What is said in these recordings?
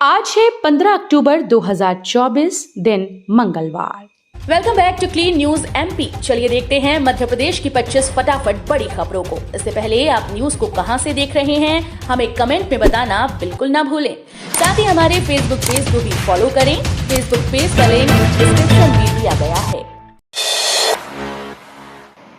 आज है 15 अक्टूबर 2024, दिन मंगलवार। Welcome back to clean news MP. चलिए देखते हैं मध्य प्रदेश की 25 फटाफट बड़ी खबरों को। इससे पहले आप न्यूज को कहां से देख रहे हैं, हमें कमेंट में बताना बिल्कुल ना भूलें। साथ ही हमारे फेसबुक पेज को भी फॉलो करें। फेसबुक पेज का लिंक डिस्क्रिप्शन में दिया गया है।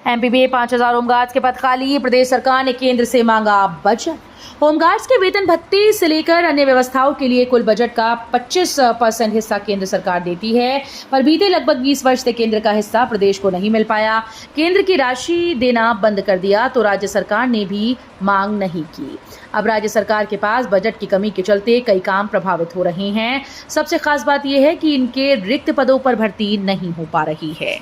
एमपी में 5000 होमगार्ड्स के पद खाली, प्रदेश सरकार ने केंद्र से मांगा बजट। होमगार्ड्स के वेतन भत्ते से लेकर अन्य व्यवस्थाओं के लिए कुल बजट का 25% हिस्सा केंद्र सरकार देती है, पर बीते लगभग 20 वर्ष से केंद्र का हिस्सा प्रदेश को नहीं मिल पाया। केंद्र की राशि देना बंद कर दिया तो राज्य सरकार ने भी मांग नहीं की। अब राज्य सरकार के पास बजट की कमी के चलते कई काम प्रभावित हो रहे हैं। सबसे खास बात यह है कि इनके रिक्त पदों पर भर्ती नहीं हो पा रही है।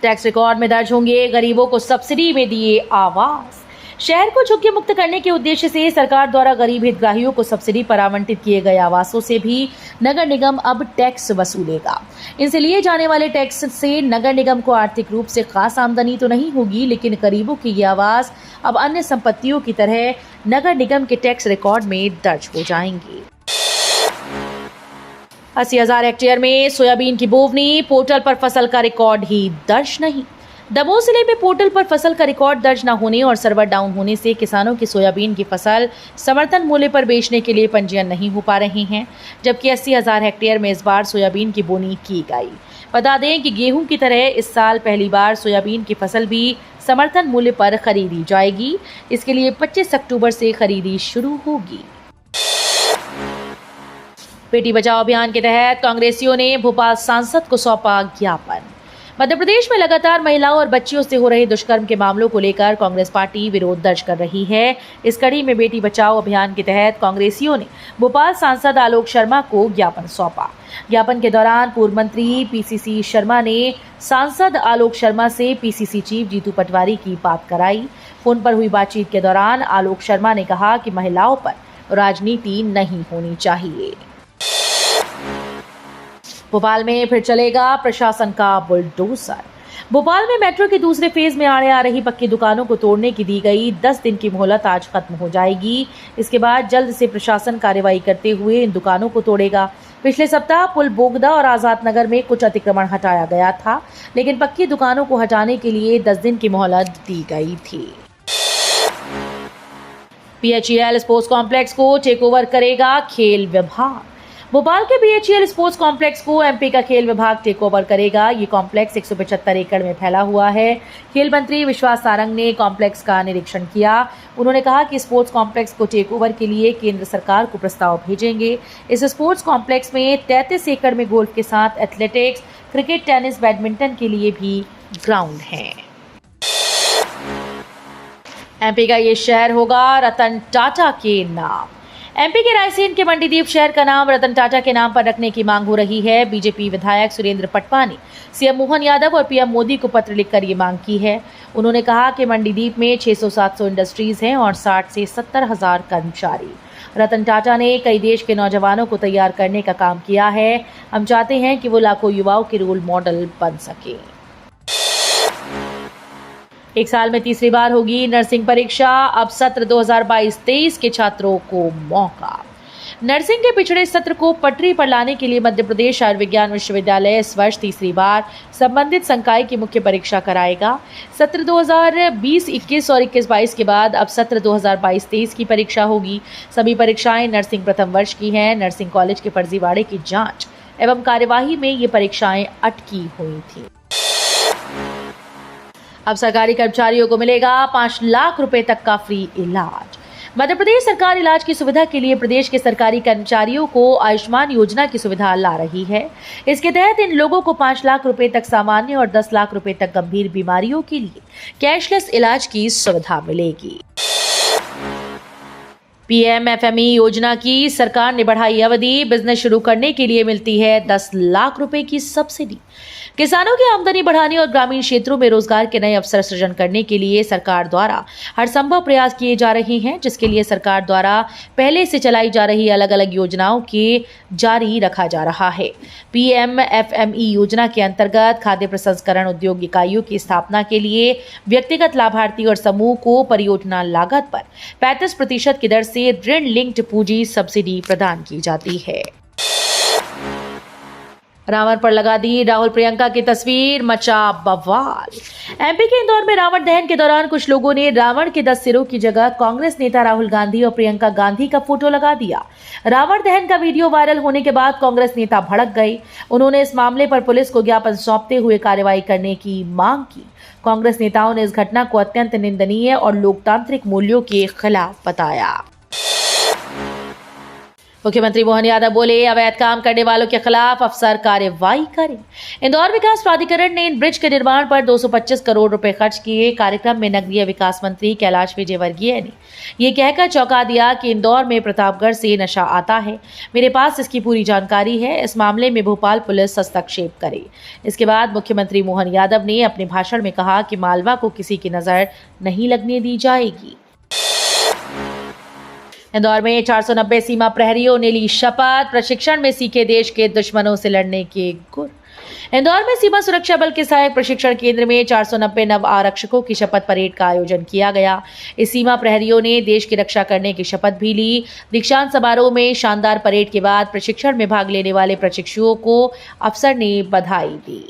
टैक्स रिकॉर्ड में दर्ज होंगे, गरीबों को सब्सिडी में दिए आवास। शहर को झुग्गी मुक्त करने के उद्देश्य से सरकार द्वारा गरीब हितग्राहियों को सब्सिडी पर आवंटित किए गए आवासों से भी नगर निगम अब टैक्स वसूलेगा। इनसे लिए जाने वाले टैक्स से नगर निगम को आर्थिक रूप से खास आमदनी तो नहीं होगी, लेकिन गरीबों के ये आवास अब अन्य संपत्तियों की तरह नगर निगम के टैक्स रिकॉर्ड में दर्ज हो जाएंगे। 80,000 हेक्टेयर में सोयाबीन की बोवनी, पोर्टल पर फसल का रिकॉर्ड ही दर्ज नहीं। दमोह जिले में पोर्टल पर फसल का रिकॉर्ड दर्ज न होने और सर्वर डाउन होने से किसानों की सोयाबीन की फसल समर्थन मूल्य पर बेचने के लिए पंजीयन नहीं हो पा रहे हैं, जबकि 80,000 हेक्टेयर में इस बार सोयाबीन की बोनी की गई। बता दें कि गेहूं की तरह इस साल पहली बार सोयाबीन की फसल भी समर्थन मूल्य पर खरीदी जाएगी। इसके लिए 25 अक्टूबर से खरीदी शुरू होगी। बेटी बचाओ अभियान के तहत कांग्रेसियों ने भोपाल सांसद को सौंपा ज्ञापन। मध्य प्रदेश में लगातार महिलाओं और बच्चियों से हो रहे दुष्कर्म के मामलों को लेकर कांग्रेस पार्टी विरोध दर्ज कर रही है। इस कड़ी में बेटी बचाओ अभियान के तहत कांग्रेसियों ने भोपाल सांसद आलोक शर्मा को ज्ञापन सौंपा। ज्ञापन के दौरान पूर्व मंत्री पीसीसी शर्मा ने सांसद आलोक शर्मा से पीसीसी चीफ जीतू पटवारी की बात कराई। फोन पर हुई बातचीत के दौरान आलोक शर्मा ने कहा कि महिलाओं पर राजनीति नहीं होनी चाहिए। भोपाल में फिर चलेगा प्रशासन का बुलडोजर। भोपाल में मेट्रो के दूसरे फेज में आड़े आ रही पक्की दुकानों को तोड़ने की दी गई 10 दिन की मोहलत आज खत्म हो जाएगी। इसके बाद जल्द से प्रशासन कार्रवाई करते हुए इन दुकानों को तोड़ेगा। पिछले सप्ताह पुल बोगदा और आजाद नगर में कुछ अतिक्रमण हटाया गया था, लेकिन पक्की दुकानों को हटाने के लिए 10 दिन की मोहलत दी गई थी। बीएचईएल स्पोर्ट्स कॉम्प्लेक्स को टेक ओवर करेगा खेल विभाग। भोपाल के बीएचईएल स्पोर्ट्स कॉम्प्लेक्स को एमपी का खेल विभाग टेक ओवर करेगा। ये कॉम्प्लेक्स 175 एकड़ में फैला हुआ है। खेल मंत्री विश्वास सारंग ने कॉम्प्लेक्स का निरीक्षण किया। उन्होंने कहा कि स्पोर्ट्स कॉम्प्लेक्स को टेक ओवर के लिए केंद्र सरकार को प्रस्ताव भेजेंगे। इस स्पोर्ट्स कॉम्प्लेक्स में 33 एकड़ में गोल्फ के साथ एथलेटिक्स, क्रिकेट, टेनिस, बैडमिंटन के लिए भी ग्राउंड है। एमपी का ये शहर होगा रतन टाटा के नाम। एमपी के रायसेन के मंडीदीप शहर का नाम रतन टाटा के नाम पर रखने की मांग हो रही है। बीजेपी विधायक सुरेंद्र पटवा ने सीएम मोहन यादव और पीएम मोदी को पत्र लिखकर ये मांग की है। उन्होंने कहा कि मंडीदीप में 600-700 इंडस्ट्रीज हैं और 60 से 70 हजार कर्मचारी। रतन टाटा ने कई देश के नौजवानों को तैयार करने का काम किया है। हम चाहते हैं कि वो लाखों युवाओं के रोल मॉडल बन सके। एक साल में तीसरी बार होगी नर्सिंग परीक्षा। अब सत्र 2022-23 के छात्रों को मौका। नर्सिंग के पिछड़े सत्र को पटरी पर लाने के लिए मध्य प्रदेश आयुर्विज्ञान विश्वविद्यालय इस वर्ष तीसरी बार संबंधित संकाय की मुख्य परीक्षा कराएगा। सत्र 2020-21 और 21-22 के बाद अब सत्र 2022-23 की परीक्षा होगी। सभी परीक्षाएं नर्सिंग प्रथम वर्ष की हैं। नर्सिंग कॉलेज के फर्जीवाड़े की जांच एवं कार्यवाही में ये परीक्षाएं अटकी हुई थी। अब सरकारी कर्मचारियों को मिलेगा 5 लाख रुपए तक का फ्री इलाज। मध्य प्रदेश सरकार इलाज की सुविधा के लिए प्रदेश के सरकारी कर्मचारियों को आयुष्मान योजना की सुविधा ला रही है। इसके तहत इन लोगों को 5 लाख रुपए तक सामान्य और 10 लाख रुपए तक गंभीर बीमारियों के लिए कैशलेस इलाज की सुविधा मिलेगी। पीएमएफएमई योजना की सरकार ने बढ़ाई अवधि। बिजनेस शुरू करने के लिए मिलती है 10 लाख रुपए की सब्सिडी। किसानों की आमदनी बढ़ाने और ग्रामीण क्षेत्रों में रोजगार के नए अवसर सृजन करने के लिए सरकार द्वारा हर संभव प्रयास किए जा रहे हैं, जिसके लिए सरकार द्वारा पहले से चलाई जा रही अलग अलग योजनाओं के जारी रखा जा रहा है। पीएमएफएमई योजना के अंतर्गत खाद्य प्रसंस्करण उद्योग इकाइयों की स्थापना के लिए व्यक्तिगत लाभार्थी और समूह को परियोजना लागत पर 35% की दर से से ऋण लिंक्ड पूंजी सब्सिडी प्रदान की जाती है। रावण पर लगा दी राहुल प्रियंका की तस्वीर, मचा बवाल। एमपी के इंदौर में रावण दहन के दौरान कुछ लोगों ने रावण के 10 सिरों की जगह कांग्रेस नेता राहुल गांधी और प्रियंका गांधी का फोटो लगा दिया। रावण दहन का वीडियो वायरल होने के बाद कांग्रेस नेता भड़क गए। उन्होंने इस मामले पर पुलिस को ज्ञापन सौंपते हुए कार्रवाई करने की मांग की। कांग्रेस नेताओं ने इस घटना को अत्यंत निंदनीय और लोकतांत्रिक मूल्यों के खिलाफ बताया। मुख्यमंत्री मोहन यादव बोले, अवैध काम करने वालों के खिलाफ अफसर कार्रवाई करें। इंदौर विकास प्राधिकरण ने इन ब्रिज के निर्माण पर 225 करोड़ रुपए खर्च किए। कार्यक्रम में नगरीय विकास मंत्री कैलाश विजयवर्गीय ने ये कहकर चौंका दिया कि इंदौर में प्रतापगढ़ से नशा आता है। मेरे पास इसकी पूरी जानकारी है। इस मामले में भोपाल पुलिस हस्तक्षेप करे। इसके बाद मुख्यमंत्री मोहन यादव ने अपने भाषण में कहा कि मालवा को किसी की नजर नहीं लगने दी जाएगी। इंदौर में 490 सीमा प्रहरियों ने ली शपथ, प्रशिक्षण में सीखे देश के दुश्मनों से लड़ने के गुर। इंदौर में सीमा सुरक्षा बल के सहायक प्रशिक्षण केंद्र में 490 नव आरक्षकों की शपथ परेड का आयोजन किया गया। इस सीमा प्रहरियों ने देश की रक्षा करने की शपथ भी ली। दीक्षांत समारोह में शानदार परेड के बाद प्रशिक्षण में भाग लेने वाले प्रशिक्षुओं को अफसर ने बधाई दी।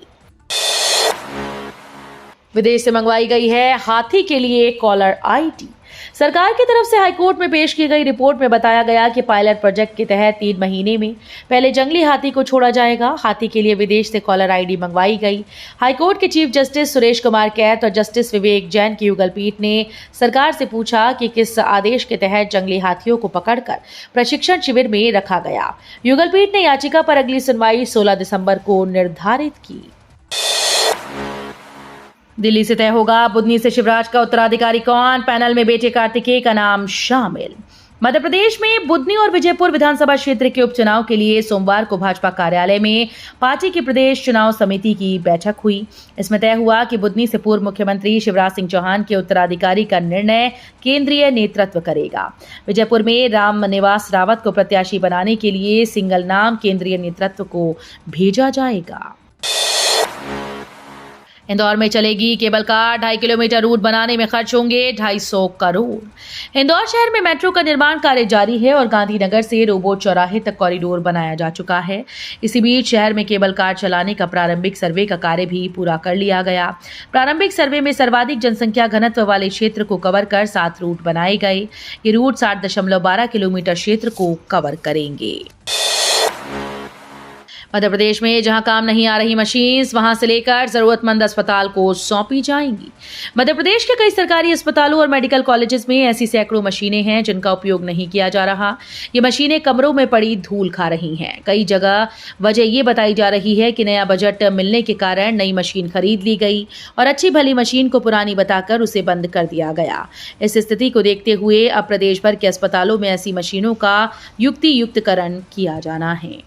विदेश से मंगवाई गई है हाथी के लिए कॉलर आईडी। सरकार की तरफ से हाईकोर्ट में पेश की गई रिपोर्ट में बताया गया कि पायलट प्रोजेक्ट के तहत 3 महीने में पहले जंगली हाथी को छोड़ा जाएगा। हाथी के लिए विदेश से कॉलर आईडी मंगवाई गई। हाईकोर्ट के चीफ जस्टिस सुरेश कुमार कैत और जस्टिस विवेक जैन की युगल पीठ ने सरकार से पूछा कि किस आदेश के तहत जंगली हाथियों को पकड़कर प्रशिक्षण शिविर में रखा गया। युगल पीठ ने याचिका पर अगली सुनवाई 16 दिसंबर को निर्धारित की। दिल्ली से तय होगा बुधनी से शिवराज का उत्तराधिकारी कौन, पैनल में बेटे कार्तिकेय का नाम शामिल। मध्य प्रदेश में बुधनी और विजयपुर विधानसभा क्षेत्र के उपचुनाव के लिए सोमवार को भाजपा कार्यालय में पार्टी की प्रदेश चुनाव समिति की बैठक हुई। इसमें तय हुआ कि बुधनी से पूर्व मुख्यमंत्री शिवराज सिंह चौहान के उत्तराधिकारी का निर्णय केंद्रीय नेतृत्व करेगा। विजयपुर में राम निवास रावत को प्रत्याशी बनाने के लिए सिंगल नाम केंद्रीय नेतृत्व को भेजा जाएगा। इंदौर में चलेगी केबल कार, 2.5 किलोमीटर रूट बनाने में खर्च होंगे 250 करोड़। इंदौर शहर में मेट्रो का निर्माण कार्य जारी है और गांधीनगर से रोबोट चौराहे तक कॉरिडोर बनाया जा चुका है। इसी बीच शहर में केबल कार चलाने का प्रारंभिक सर्वे का कार्य भी पूरा कर लिया गया। प्रारंभिक सर्वे में सर्वाधिक जनसंख्या घनत्व वाले क्षेत्र को कवर कर 7 रूट बनाए गए। ये रूट 60.12 किलोमीटर क्षेत्र को कवर करेंगे। मध्य प्रदेश में जहां काम नहीं आ रही मशीन्स, वहां से लेकर जरूरतमंद अस्पताल को सौंपी जाएंगी। मध्य प्रदेश के कई सरकारी अस्पतालों और मेडिकल कॉलेजेस में ऐसी सैकड़ों मशीनें हैं जिनका उपयोग नहीं किया जा रहा। ये मशीनें कमरों में पड़ी धूल खा रही हैं। कई जगह वजह ये बताई जा रही है कि नया बजट मिलने के कारण नई मशीन खरीद ली गई और अच्छी भली मशीन को पुरानी बताकर उसे बंद कर दिया गया। इस स्थिति को देखते हुए अब प्रदेश भर के अस्पतालों में ऐसी मशीनों का युक्तियुक्तकरण किया जाना है।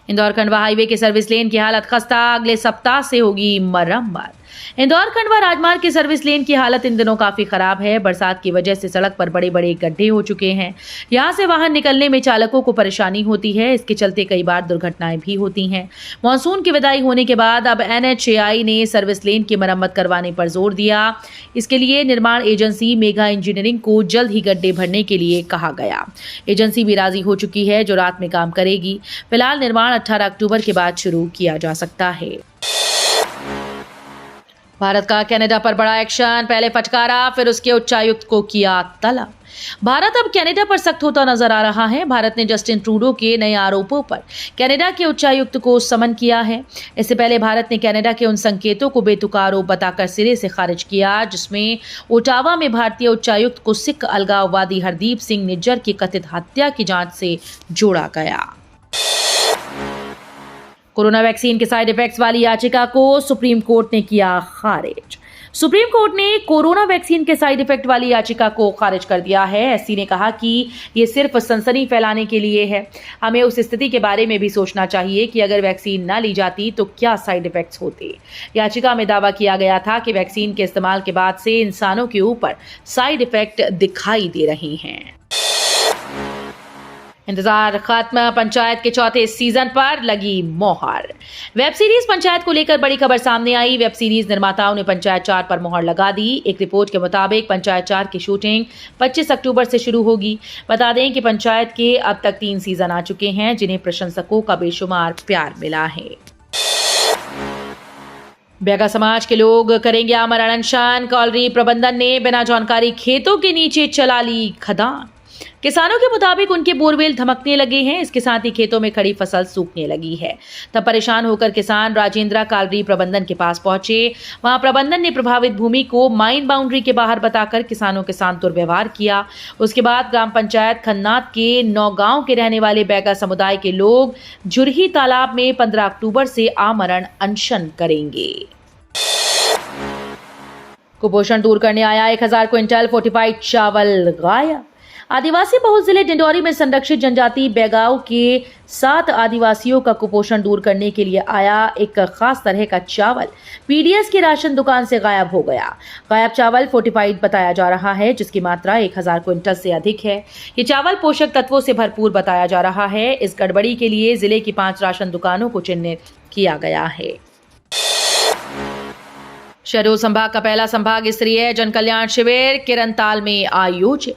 इंदौर खंडवा हाईवे के सर्विस लेन की हालत खस्ता, अगले सप्ताह से होगी मरम्मत। इंदौर खंडवा राजमार्ग की सर्विस लेन की हालत इन दिनों काफी खराब है। बरसात की वजह से सड़क पर बड़े बड़े गड्ढे हो चुके हैं। यहां से वाहन निकलने में चालकों को परेशानी होती है। इसके चलते कई बार दुर्घटनाएं भी होती हैं। मॉनसून की विदाई होने के बाद अब NHAI ने सर्विस लेन की मरम्मत करवाने पर जोर दिया। इसके लिए निर्माण एजेंसी मेगा इंजीनियरिंग को जल्द ही गड्ढे भरने के लिए कहा गया। एजेंसी भी राजी हो चुकी है जो रात में काम करेगी। फिलहाल निर्माण 18 अक्टूबर के बाद शुरू किया जा सकता है। भारत का कनाडा पर बड़ा एक्शन, पहले फटकारा फिर उसके उच्चायुक्त को किया तलब। भारत अब कनाडा पर सख्त होता नजर आ रहा है। भारत ने जस्टिन ट्रूडो के नए आरोपों पर कनाडा के उच्चायुक्त को समन किया है। इससे पहले भारत ने कनाडा के उन संकेतों को बेतुका आरोप बताकर सिरे से खारिज किया जिसमें ओटावा में भारतीय उच्चायुक्त को सिख अलगाववादी हरदीप सिंह निज्जर की कथित हत्या की जांच से जोड़ा गया। कोरोना वैक्सीन के साइड इफेक्ट्स वाली याचिका को सुप्रीम कोर्ट ने किया खारिज। सुप्रीम कोर्ट ने कोरोना वैक्सीन के साइड इफेक्ट वाली याचिका को खारिज कर दिया है। एससी ने कहा कि ये सिर्फ सनसनी फैलाने के लिए है। हमें उस स्थिति के बारे में भी सोचना चाहिए कि अगर वैक्सीन ना ली जाती तो क्या साइड इफेक्ट्स होते। याचिका में दावा किया गया था कि वैक्सीन के इस्तेमाल के बाद से इंसानों के ऊपर साइड इफेक्ट दिखाई दे रहे हैं। इंतजार खत्म, पंचायत के चौथे सीजन पर लगी मोहर। वेब सीरीज पंचायत को लेकर बड़ी खबर सामने आई। वेब सीरीज निर्माताओं ने पंचायत 4 पर मोहर लगा दी। एक रिपोर्ट के मुताबिक पंचायत 4 की शूटिंग 25 अक्टूबर से शुरू होगी। बता दें कि पंचायत के अब तक 3 सीजन आ चुके हैं, जिन्हें प्रशंसकों का बेशुमार प्यार मिला है। बैगा समाज के लोग करेंगे आमरण अनशन। कॉलोनी प्रबंधन ने बिना जानकारी खेतों के नीचे चला ली खदान। किसानों के मुताबिक उनके बोरवेल धमकने लगे हैं, इसके साथ ही खेतों में खड़ी फसल सूखने लगी है। तब परेशान होकर किसान राजेंद्रा कॉलोनी प्रबंधन के पास पहुंचे। वहां प्रबंधन ने प्रभावित भूमि को माइन बाउंड्री के बाहर बताकर किसानों के साथ दुर्व्यवहार किया। उसके बाद ग्राम पंचायत खन्नात के 9 गांव के रहने वाले बैगा समुदाय के लोग झुरही तालाब में 15 अक्टूबर से आमरण अनशन करेंगे। कुपोषण दूर करने आया 1000 क्विंटल फोर्टिफाइड चावल गायब। आदिवासी बहुल जिले डिंडौरी में संरक्षित जनजाति बैगाओं के 7 आदिवासियों का कुपोषण दूर करने के लिए आया एक खास तरह का चावल पीडीएस की राशन दुकान से गायब हो गया। गायब चावल फोर्टिफाइड बताया जा रहा है, जिसकी मात्रा 1000 क्विंटल से अधिक है। ये चावल पोषक तत्वों से भरपूर बताया जा रहा है। इस गड़बड़ी के लिए जिले की 5 राशन दुकानों को चिन्हित किया गया है। शहडोल संभाग का पहला संभाग स्तरीय जन कल्याण शिविर किरनताल में आयोजित।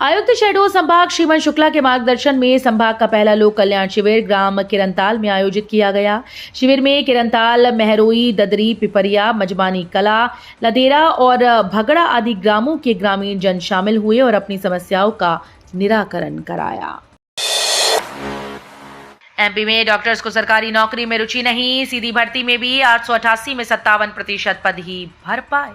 आयुक्त शहडोल संभाग श्रीमन शुक्ला के मार्गदर्शन में संभाग का पहला लोक कल्याण शिविर ग्राम किरनताल में आयोजित किया गया। शिविर में किरनताल, महरोई, ददरी, पिपरिया, मजबानी कला, लदेरा और भगड़ा आदि ग्रामों के ग्रामीण जन शामिल हुए और अपनी समस्याओं का निराकरण कराया। एमपी में डॉक्टर्स को सरकारी नौकरी में रुचि नहीं, सीधी भर्ती में भी 888 में 57% पद ही भर पाए।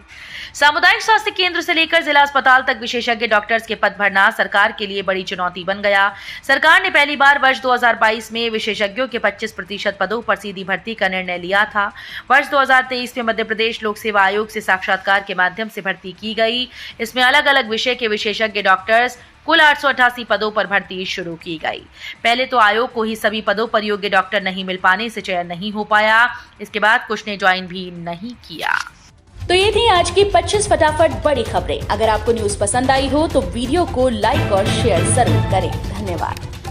सामुदायिक स्वास्थ्य केंद्र से लेकर जिला अस्पताल तक विशेषज्ञ डॉक्टर्स के पद भरना सरकार के लिए बड़ी चुनौती बन गया। सरकार ने पहली बार वर्ष 2022 में विशेषज्ञों के 25% पदों पर सीधी भर्ती का निर्णय लिया था। वर्ष 2023 में मध्य प्रदेश लोक सेवा आयोग से साक्षात्कार के माध्यम से भर्ती की गई। इसमें अलग अलग विषय के विशेषज्ञ डॉक्टर्स कुल 888 पदों पर भर्ती शुरू की गई। पहले तो आयोग को ही सभी पदों पर योग्य डॉक्टर नहीं मिल पाने से चयन नहीं हो पाया। इसके बाद कुछ ने ज्वाइन भी नहीं किया। तो ये थी आज की 25 फटाफट बड़ी खबरें। अगर आपको न्यूज पसंद आई हो तो वीडियो को लाइक और शेयर जरूर करें। धन्यवाद।